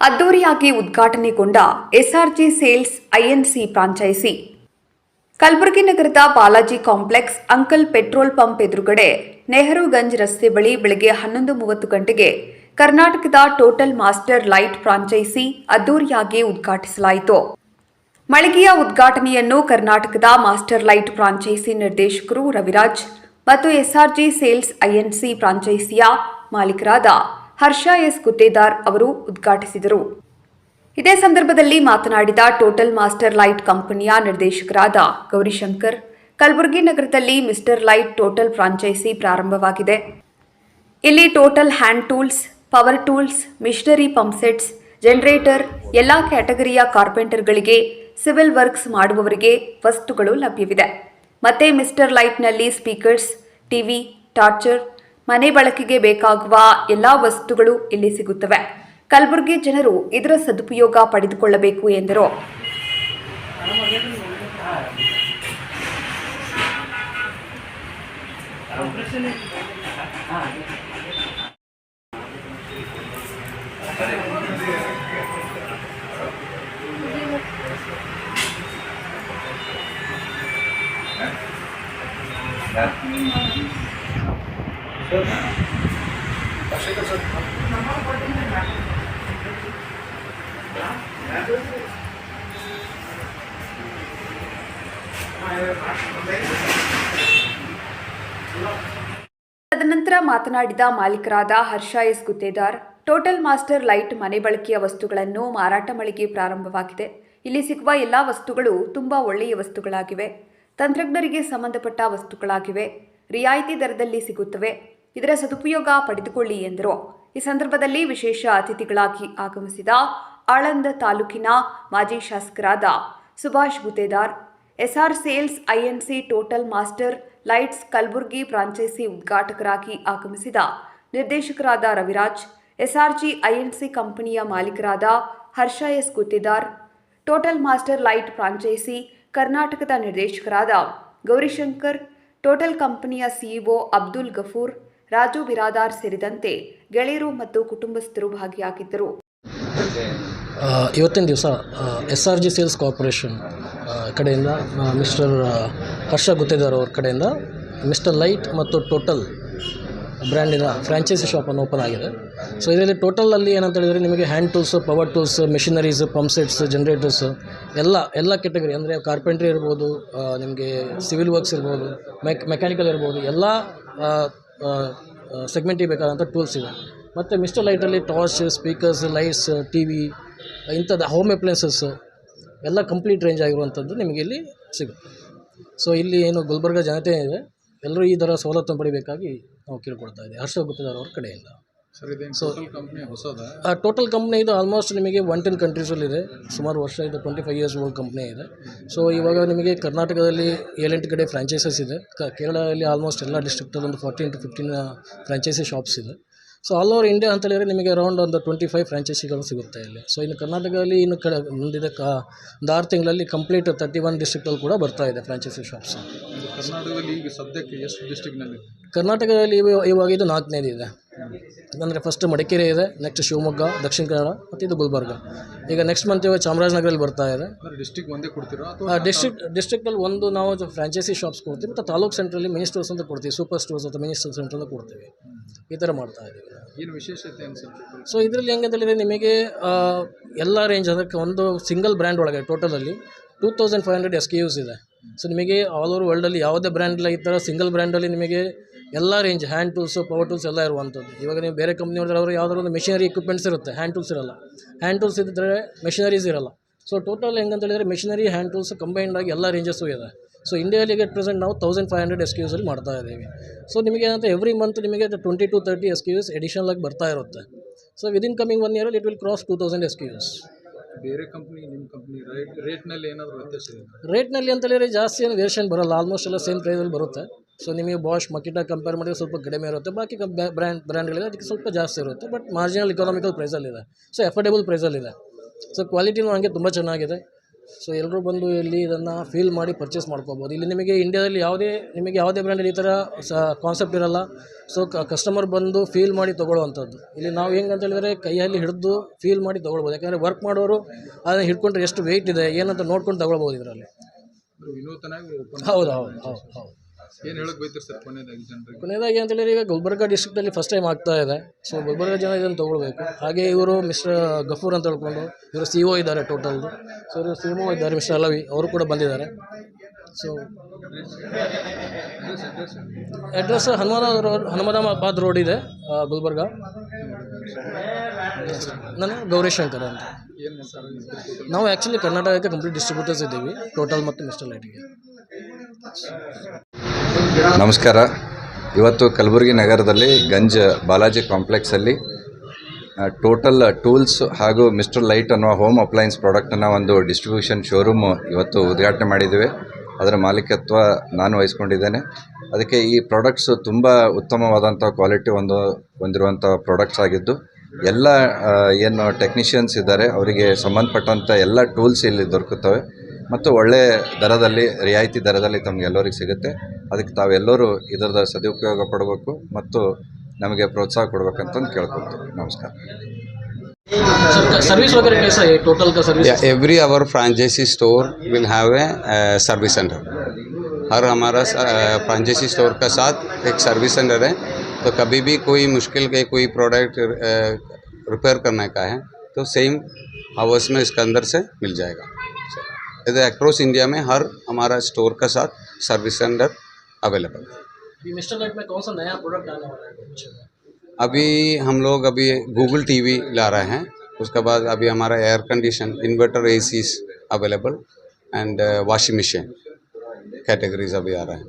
ಅದ್ದೂರಿಯಾಗಿ ಉದ್ಘಾಟನೆಗೊಂಡ ಎಸ್ಆರ್ಜಿ sales INC franchise. Kalaburagi ನಗರದ Balaji complex uncle petrol pump ಎದುರುಗಡೆ ನೆಹರುಗಂಜ್ ರಸ್ತೆ ಬಳಿ ಬೆಳಗ್ಗೆ 11:30 ಗಂಟೆಗೆ ಕರ್ನಾಟಕದ ಟೋಟಲ್ ಮಾಸ್ಟರ್ ಲೈಟ್ ಫ್ರಾಂಚೈಸಿ ಅದ್ದೂರಿಯಾಗಿ ಉದ್ಘಾಟಿಸಲಾಯಿತು. ಮಳಿಗೆಯ ಉದ್ಘಾಟನೆಯನ್ನು ಕರ್ನಾಟಕದ ಮಾಸ್ಟರ್ ಲೈಟ್ ಫ್ರಾಂಚೈಸಿ ನಿರ್ದೇಶಕರು ರವಿರಾಜ್ ಮತ್ತು ಎಸ್ಆರ್ಜಿ sales INC ಫ್ರಾಂಚೈಸಿಯ ಮಾಲೀಕರಾದ Harsha S Guttedar ಅವರು ಉದ್ಘಾಟಿಸಿದರು. ಇದೇ ಸಂದರ್ಭದಲ್ಲಿ ಮಾತನಾಡಿದ ಟೋಟಲ್ ಮಾಸ್ಟರ್ ಲೈಟ್ ಕಂಪನಿಯ ನಿರ್ದೇಶಕರಾದ ಗೌರಿಶಂಕರ್, ಕಲಬುರಗಿ ನಗರದಲ್ಲಿ ಮಿಸ್ಟರ್ ಲೈಟ್ ಟೋಟಲ್ ಫ್ರಾಂಚೈಸಿ ಪ್ರಾರಂಭವಾಗಿದೆ. ಇಲ್ಲಿ total hand tools, power tools, machinery pumpsets, generator, ಎಲ್ಲಾ ಕ್ಯಾಟಗರಿಯ ಕಾರ್ಪೆಂಟರ್ಗಳಿಗೆ, ಸಿವಿಲ್ ವರ್ಕ್ಸ್ ಮಾಡುವವರಿಗೆ ವಸ್ತುಗಳು ಲಭ್ಯವಿದೆ. ಮತ್ತೆ ಮಿಸ್ಟರ್ ಲೈಟ್ನಲ್ಲಿ ಸ್ಪೀಕರ್ಸ್, ಟಿವಿ, ಟಾರ್ಚರ್, ಮನೆ ಬಳಕೆಗೆ ಬೇಕಾಗುವ ಎಲ್ಲಾ ವಸ್ತುಗಳು ಇಲ್ಲಿ ಸಿಗುತ್ತವೆ. ಕಲಬುರಗಿ ಜನರು ಇದರ ಸದುಪಯೋಗ ಪಡೆದುಕೊಳ್ಳಬೇಕು ಎಂದರು. ತದನಂತರ ಮಾತನಾಡಿದ ಮಾಲೀಕರಾದ Harsha S Guttedar, total master light ಮನೆ ಬಳಕೆಯ ವಸ್ತುಗಳನ್ನು ಮಾರಾಟ ಮಳಿಗೆ ಪ್ರಾರಂಭವಾಗಿದೆ. ಇಲ್ಲಿ ಸಿಗುವ ಎಲ್ಲಾ ವಸ್ತುಗಳು ತುಂಬಾ ಒಳ್ಳೆಯ ವಸ್ತುಗಳಾಗಿವೆ. ತಂತ್ರಜ್ಞರಿಗೆ ಸಂಬಂಧಪಟ್ಟ ವಸ್ತುಗಳಾಗಿವೆ. ರಿಯಾಯಿತಿ ದರದಲ್ಲಿ ಸಿಗುತ್ತವೆ. ಇದರ ಸದುಪಯೋಗ ಪಡೆದುಕೊಳ್ಳಿ ಎಂದರು. ಈ ಸಂದರ್ಭದಲ್ಲಿ ವಿಶೇಷ ಅತಿಥಿಗಳಾಗಿ ಆಗಮಿಸಿದ ಆಳಂದ ತಾಲೂಕಿನ ಮಾಜಿ ಶಾಸಕರಾದ Subhash Guttedar, SR sales INC total master lights Kalaburagi franchise ಉದ್ಘಾಟಕರಾಗಿ ಆಗಮಿಸಿದ ನಿರ್ದೇಶಕರಾದ ರವಿರಾಜ್, ಎಸ್ಆರ್ಜಿ ಐಎನ್ಸಿ ಕಂಪನಿಯ ಮಾಲೀಕರಾದ Harsha S Guttedar, total master light franchise ಕರ್ನಾಟಕದ ನಿರ್ದೇಶಕರಾದ ಗೌರಿಶಂಕರ್, ಟೋಟಲ್ ಕಂಪನಿಯ ಸಿಇಒ ಅಬ್ದುಲ್ ಗಫೂರ್, ರಾಜು ಬಿರಾದಾರ್ ಸೇರಿದಂತೆ ಗೆಳೆಯರು ಮತ್ತು ಕುಟುಂಬಸ್ಥರು ಭಾಗಿಯಾಗಿದ್ದರು. ಇವತ್ತಿನ ದಿವಸ ಎಸ್ಆರ್ಜಿ ಸೇಲ್ಸ್ ಕಾರ್ಪೊರೇಷನ್ ಕಡೆಯಿಂದ ಮಿಸ್ಟರ್ ಹರ್ಷ ಗುತ್ತೇದಾರ್ ಅವ್ರ ಕಡೆಯಿಂದ ಮಿಸ್ಟರ್ ಲೈಟ್ ಮತ್ತು ಟೋಟಲ್ ಬ್ರ್ಯಾಂಡಿನ ಫ್ರಾಂಚೈಸಿ ಶಾಪನ್ನು ಓಪನ್ ಆಗಿದೆ. ಸೊ ಇದರಲ್ಲಿ ಟೋಟಲಲ್ಲಿ ಏನಂತ ಹೇಳಿದರೆ ನಿಮಗೆ hand tools, power tools, machineries, pumpsets, generators ಎಲ್ಲ ಕೆಟಗರಿ ಅಂದರೆ ಕಾರ್ಪೆಂಟ್ರಿ ಇರ್ಬೋದು, ನಿಮಗೆ ಸಿವಿಲ್ ವರ್ಕ್ಸ್ ಇರ್ಬೋದು, ಮೆಕ್ಯಾನಿಕಲ್ ಇರ್ಬೋದು, ಎಲ್ಲ ಸೆಗ್ಮೆಂಟಿಗೆ ಬೇಕಾದಂಥ ಟೂಲ್ಸ್ ಇವೆ. ಮತ್ತು ಮಿಸ್ಟರ್ ಲೈಟಲ್ಲಿ torch, speakers, lights, TV, ಇಂಥದ್ದು ಹೋಮ್ ಅಪ್ಲಯನ್ಸಸ್ ಎಲ್ಲ ಕಂಪ್ಲೀಟ್ ರೇಂಜ್ ಆಗಿರುವಂಥದ್ದು ನಿಮಗೆ ಇಲ್ಲಿ ಸಿಗುತ್ತೆ. ಸೊ ಇಲ್ಲಿ ಏನು ಗುಲ್ಬರ್ಗ ಜನತೆ ಇದೆ, ಎಲ್ಲರೂ ಈ ಥರ ಸವಲತ್ತು ಪಡಿಬೇಕಾಗಿ ನಾವು ಕೇಳ್ಕೊಳ್ತಾ ಇದ್ದೀವಿ ಹರ್ಷ ಗುತ್ತೇದಾರ್ ಅವ್ರ ಕಡೆಯಿಂದ. ಸೊ ಟೋಟಲ್ ಕಂಪ್ನಿ ಇದು ಆಲ್ಮೋಸ್ಟ್ ನಿಮಗೆ 110 ಕಂಟ್ರೀಸಲ್ಲಿದೆ. ಸುಮಾರು ವರ್ಷ ಇದು 25 ಇಯರ್ಸ್ ಓಲ್ಡ್ ಕಂಪ್ನಿ ಇದೆ. ಸೊ ಇವಾಗ ನಿಮಗೆ ಕರ್ನಾಟಕದಲ್ಲಿ 7-8 ಕಡೆ ಫ್ರಾಂಚೈಸಸ್ ಇದೆ. ಕೇರಳದಲ್ಲಿ ಆಲ್ಮೋಸ್ಟ್ ಎಲ್ಲ ಡಿಸ್ಟ್ರಿಕ್ಟಲ್ಲಿ ಒಂದು 14 to 15 ಫ್ರಾಂಚೈಸಿ ಶಾಪ್ಸ್ ಇದೆ. ಸೊ ಆಲ್ ಓವರ್ ಇಂಡಿಯಾ ಅಂತ ಹೇಳಿದರೆ ನಿಮಗೆ ಅರೌಂಡ್ ಒಂದು 25 ಫ್ರಾಂಚೈಸಿಗಳು ಸಿಗುತ್ತೆ ಇಲ್ಲಿ. ಸೊ ಇನ್ನು ಕರ್ನಾಟಕದಲ್ಲಿ ಇನ್ನು ಮುಂದಿದೆ ಒಂದು 6 ತಿಂಗಳಲ್ಲಿ ಕಂಪ್ಲೀಟ್ 31 ಡಿಸ್ಟ್ರಿಕ್ಟಲ್ಲಿ ಕೂಡ ಬರ್ತಾ ಇದೆ ಫ್ರಾಂಚೈಸಿ ಶಾಪ್ಸ್. ಕರ್ನಾಟಕದಲ್ಲಿ ಈಗ ಸದ್ಯಕ್ಕೆ ಎಷ್ಟು ಡಿಸ್ಟ್ರಿಕ್ನಲ್ಲಿ? ಕರ್ನಾಟಕದಲ್ಲಿ ಇವಾಗ ಇದು 4ನೇದು ಇದೆ. ಅಂದರೆ ಫಸ್ಟ್ ಮಡಿಕೇರಿ ಇದೆ, ನೆಕ್ಸ್ಟ್ ಶಿವಮೊಗ್ಗ, ದಕ್ಷಿಣ ಕನ್ನಡ ಮತ್ತು ಇದು ಗುಲ್ಬರ್ಗ. ಈಗ ನೆಕ್ಸ್ಟ್ ಮಂತ್ ಇವಾಗ ಚಾಮರಾಜನಗರಲ್ಲಿ ಬರ್ತಾ ಇದೆ. ಡಿಸ್ಟ್ರಿಕ್ಟ್ ಒಂದೇ ಕೊಡ್ತೀರಾ? ಡಿಸ್ಟ್ರಿಕ್ಟಲ್ಲಿ ಒಂದು ನಾವು ಫ್ರಾಂಚೈಸಿ ಶಾಪ್ಸ್ ಕೊಡ್ತೀವಿ, ಮತ್ತು ತಾಲೂಕು ಸೆಂಟ್ರಲ್ಲಿ ಮಿನಿ ಸ್ಟೋರ್ಸ್ ಅಂತ ಕೊಡ್ತೀವಿ, ಸೂಪರ್ ಸ್ಟೋರ್ಸ್ ಅಥವಾ ಮಿನಿ ಸ್ಟೋರ್ ಸೆಂಟ್ರಲ್ಲಿ ಕೊಡ್ತೀವಿ. ಈ ಥರ ಮಾಡ್ತಾ ಇದ್ದೀವಿ. ಏನು ವಿಶೇಷತೆ ಅನಿಸುತ್ತೆ? ಸೊ ಇದರಲ್ಲಿ ಹೆಂಗಂತೇಳಿದರೆ ನಿಮಗೆ ಎಲ್ಲ ರೇಂಜ್, ಅದಕ್ಕೆ ಒಂದು ಸಿಂಗಲ್ ಬ್ರ್ಯಾಂಡ್ ಒಳಗೆ ಟೋಟಲಲ್ಲಿ 2500 SKUs ಇದೆ. ಸೊ ನಿಮಗೆ ಆಲ್ ಓವರ್ ವರ್ಲ್ಡಲ್ಲಿ ಯಾವುದೇ ಬ್ರ್ಯಾಂಡ್ ಇಲ್ಲ, ಈ ಥರ ಸಿಂಗಲ್ ಬ್ರ್ಯಾಂಡಲ್ಲಿ ನಿಮಗೆ ಎಲ್ಲ range hand tools, power tools ಎಲ್ಲ ಇರುವಂಥದ್ದು. ಇವಾಗ ನೀವು ಬೇರೆ ಕಂಪ್ನಿ ನೋಡಿದ್ರೆ ಅವರು ಯಾವುದಾದ್ರು ಒಂದು ಮೆಷಿನರಿ ಇಕ್ವಿಪ್ಮೆಂಟ್ಸ್ ಇರುತ್ತೆ, ಹ್ಯಾಂಡ್ ಟೂಲ್ಸ್ ಇರೋಲ್ಲ. ಹ್ಯಾಂಡ್ ಟೂಲ್ಸ್ ಇದ್ದರೆ ಮೆಷಿನರೀಸ್ ಇರೋಲ್ಲ. ಸೊ ಟೋಟಲ್ ಹೆಂಗಂತ ಹೇಳಿದರೆ ಮೆಷಿನರಿ, ಹ್ಯಾಂಡ್ ಟೂಲ್ಸ್ ಕಂಬೈಂಡ್ ಆಗಿ ಎಲ್ಲ ರೇಂಜಸ್ಸು ಇದೆ. ಸೊ ಇಂಡಿಯಾಲಿ ಅಟ್ ಪ್ರೆಸೆಂಟ್ ನಾವು 1500 SKUs ಮಾಡ್ತಾ ಇದ್ದೀವಿ. ಸೊ ನಿಮಗೆ ಏನಂತ ಎವ್ರಿ ಮಂತ್ ನಿಮಗೆ 20 to 30 SKUs ಎಡಿಷನಲ್ ಆಗಿ ಬರ್ತಾ ಇರುತ್ತೆ. ಸೊ ವಿದಿನ್ ಕಮಿಂಗ್ 1 ಇಯರಲ್ಲಿ ಇಟ್ ವಿಲ್ ಕ್ರಾಸ್ 2000 SKUs. ಬೇರೆ ಕಂಪ್ನಿ ನಿಮ್ಮ ಕಂಪ್ನಿ ರೇಟ್ನಲ್ಲಿ ಏನಾದರೂ ವ್ಯತ್ಯಾಸ ಇದೆ? ರೇಟ್ನಲ್ಲಿ ಅಂತ ಹೇಳಿದರೆ ಜಾಸ್ತಿ ಏನು ವೇರಿಯೇಷನ್ ಬರೋಲ್ಲ, ಆಲ್ಮೋಸ್ಟ್ ಎಲ್ಲ ಸೇಮ್ ಪ್ರೈಸಲ್ಲಿ ಬರುತ್ತೆ. ಸೊ ನಿಮಗೆ ಬಾಷ್, ಮಕಿಟಾ ಕಂಪೇರ್ ಮಾಡಿದ್ರೆ ಸ್ವಲ್ಪ ಕಡಿಮೆ ಇರುತ್ತೆ. ಬಾಕಿ ಬ್ರ್ಯಾಂಡ್ಗಳಿದೆ ಅದಕ್ಕೆ ಸ್ವಲ್ಪ ಜಾಸ್ತಿ ಇರುತ್ತೆ, ಬಟ್ ಮಾರ್ಜಿನಲ್ ಇಕಾನಾಮಿಕಲ್ ಪ್ರೈಸಲ್ಲಿದೆ. ಸೊ ಅಫೋರ್ಡೆಬಲ್ ಪ್ರೈಸಲ್ಲಿದೆ. ಸೊ ಕ್ವಾಲಿಟಿನೂ ಹಂಗೆ ತುಂಬ ಚೆನ್ನಾಗಿದೆ. ಸೊ ಎಲ್ಲರೂ ಬಂದು ಇಲ್ಲಿ ಇದನ್ನು ಫೀಲ್ ಮಾಡಿ ಪರ್ಚೇಸ್ ಮಾಡ್ಕೋಬೋದು. ಇಲ್ಲಿ ನಿಮಗೆ ಇಂಡಿಯಾದಲ್ಲಿ ಯಾವುದೇ ಬ್ರ್ಯಾಂಡಲ್ಲಿ ಈ ಥರ ಕಾನ್ಸೆಪ್ಟ್ ಇರಲ್ಲ. ಸೊ ಕಸ್ಟಮರ್ ಬಂದು ಫೀಲ್ ಮಾಡಿ ತೊಗೊಳ್ಳೋವಂಥದ್ದು. ಇಲ್ಲಿ ನಾವು ಹೆಂಗೆ ಅಂತ ಹೇಳಿದರೆ ಕೈಯಲ್ಲಿ ಹಿಡಿದು ಫೀಲ್ ಮಾಡಿ ತೊಗೊಳ್ಬೋದು. ಯಾಕಂದರೆ ವರ್ಕ್ ಮಾಡೋರು ಅದನ್ನು ಹಿಡ್ಕೊಂಡ್ರೆ ಎಷ್ಟು ವೆಯ್ಟ್ ಇದೆ ಏನಂತ ನೋಡ್ಕೊಂಡು ತೊಗೊಳ್ಬೋದು ಇದರಲ್ಲಿ. ವಿನೂತನಾಗಿ ಓಪನ್. ಹೌದು. ಏನು ಹೇಳಕ್ ಬೈತೀರಿ ಸರ್ ಕೊನೆಯದಾಗಿ ಜನರಿಗೆ? ಕೊನೆಯದಾಗಿ ಅಂತ ಹೇಳಿದ್ರೆ ಈಗ ಗುಲ್ಬರ್ಗ ಡಿಸ್ಟ್ರಿಕ್ಟಲ್ಲಿ ಫಸ್ಟ್ ಟೈಮ್ ಆಗ್ತಾ ಇದೆ. ಸೊ ಗುಲ್ಬರ್ಗ ಜನ ಇದನ್ನು ತೊಗೊಳ್ಬೇಕು. ಹಾಗೆ ಇವರು ಮಿಸ್ಟರ್ ಗಫೂರ್ ಅಂತ ಹೇಳ್ಕೊಂಡು ಇವರು CO ಇದ್ದಾರೆ ಟೋಟಲ್ದು. ಸೊ ಇವರು CMO ಇದ್ದಾರೆ ಮಿಸ್ಟರ್ ಅಲವಿ, ಅವರು ಕೂಡ ಬಂದಿದ್ದಾರೆ. ಸೊ ಅಡ್ರೆಸ್ ಹನುಮದಾಬಾದ್ ರೋಡ್ ಇದೆ, ಗುಲ್ಬರ್ಗ. ನಾನು ಗೌರೀಶಂಕರ್ ಅಂತ. ಏನು ಮಾಡ್ತಾರೆ? ನಾವು ಆ್ಯಕ್ಚುಲಿ ಕರ್ನಾಟಕಕ್ಕೆ ಕಂಪ್ಲೀಟ್ ಡಿಸ್ಟ್ರಿಬ್ಯೂಟರ್ಸ್ ಇದ್ದೀವಿ, ಟೋಟಲ್ ಮತ್ತು ಮಿಸ್ಟರ್ ಲೈಟಿಗೆ. ನಮಸ್ಕಾರ. ಇವತ್ತು ಕಲಬುರಗಿ ನಗರದಲ್ಲಿ ಗಂಜ್ ಬಾಲಾಜಿ ಕಾಂಪ್ಲೆಕ್ಸಲ್ಲಿ ಟೋಟಲ್ ಟೂಲ್ಸ್ ಹಾಗೂ ಮಿಸ್ಟರ್ ಲೈಟ್ ಅನ್ನುವ ಹೋಮ್ ಅಪ್ಲಯನ್ಸ್ ಪ್ರಾಡಕ್ಟನ್ನು ಒಂದು ಡಿಸ್ಟ್ರಿಬ್ಯೂಷನ್ ಶೋರೂಮ್ ಇವತ್ತು ಉದ್ಘಾಟನೆ ಮಾಡಿದ್ದೇವೆ. ಅದರ ಮಾಲೀಕತ್ವ ನಾನು ವಹಿಸ್ಕೊಂಡಿದ್ದೇನೆ. ಅದಕ್ಕೆ ಈ ಪ್ರಾಡಕ್ಟ್ಸು ತುಂಬ ಉತ್ತಮವಾದಂಥ ಕ್ವಾಲಿಟಿ ಹೊಂದಿರುವಂಥ ಪ್ರಾಡಕ್ಟ್ಸ್ ಆಗಿದ್ದು, ಎಲ್ಲ ಏನು ಟೆಕ್ನಿಷಿಯನ್ಸ್ ಇದ್ದಾರೆ ಅವರಿಗೆ ಸಂಬಂಧಪಟ್ಟಂಥ ಎಲ್ಲ ಟೂಲ್ಸ್ ಇಲ್ಲಿ ದೊರಕುತ್ತವೆ ಮತ್ತು ಒಳ್ಳೆಯ ದರದಲ್ಲಿ, ರಿಯಾಯಿತಿ ದರದಲ್ಲಿ ತಮಗೆಲ್ಲರಿಗೆ ಸಿಗುತ್ತೆ. ಅದಕ್ಕೆ ತಾವೆಲ್ಲರೂ ಇದರ ಸದುಪಯೋಗ ಪಡಬೇಕು ಮತ್ತು ನಮಗೆ ಪ್ರೋತ್ಸಾಹ ಕೊಡಬೇಕಂತಂದು ಕೇಳ್ಕೊಳ್ತೀವಿ. ನಮಸ್ಕಾರ. सर्विस वगैरह कैसा है टोटल का service? Every our franchise store will have a service centre. हर हमारा फ्रेंचाइजी स्टोर का साथ एक सर्विस सेंटर है. तो कभी भी कोई मुश्किल के कोई प्रोडक्ट रिपेयर करने का है तो सेम आवर्स में इसके अंदर से मिल जाएगा. इधर अक्रॉस इंडिया में हर हमारा स्टोर का साथ सर्विस सेंटर अवेलेबल है. मिस्टर लाइट में कौन सा नया प्रोडक्ट आने वाला है? अभी हम लोग गूगल टीवी ला रहे हैं. उसके बाद अभी हमारा air condition, inverter, ACs available and washing machine categories अभी आ रहे हैं.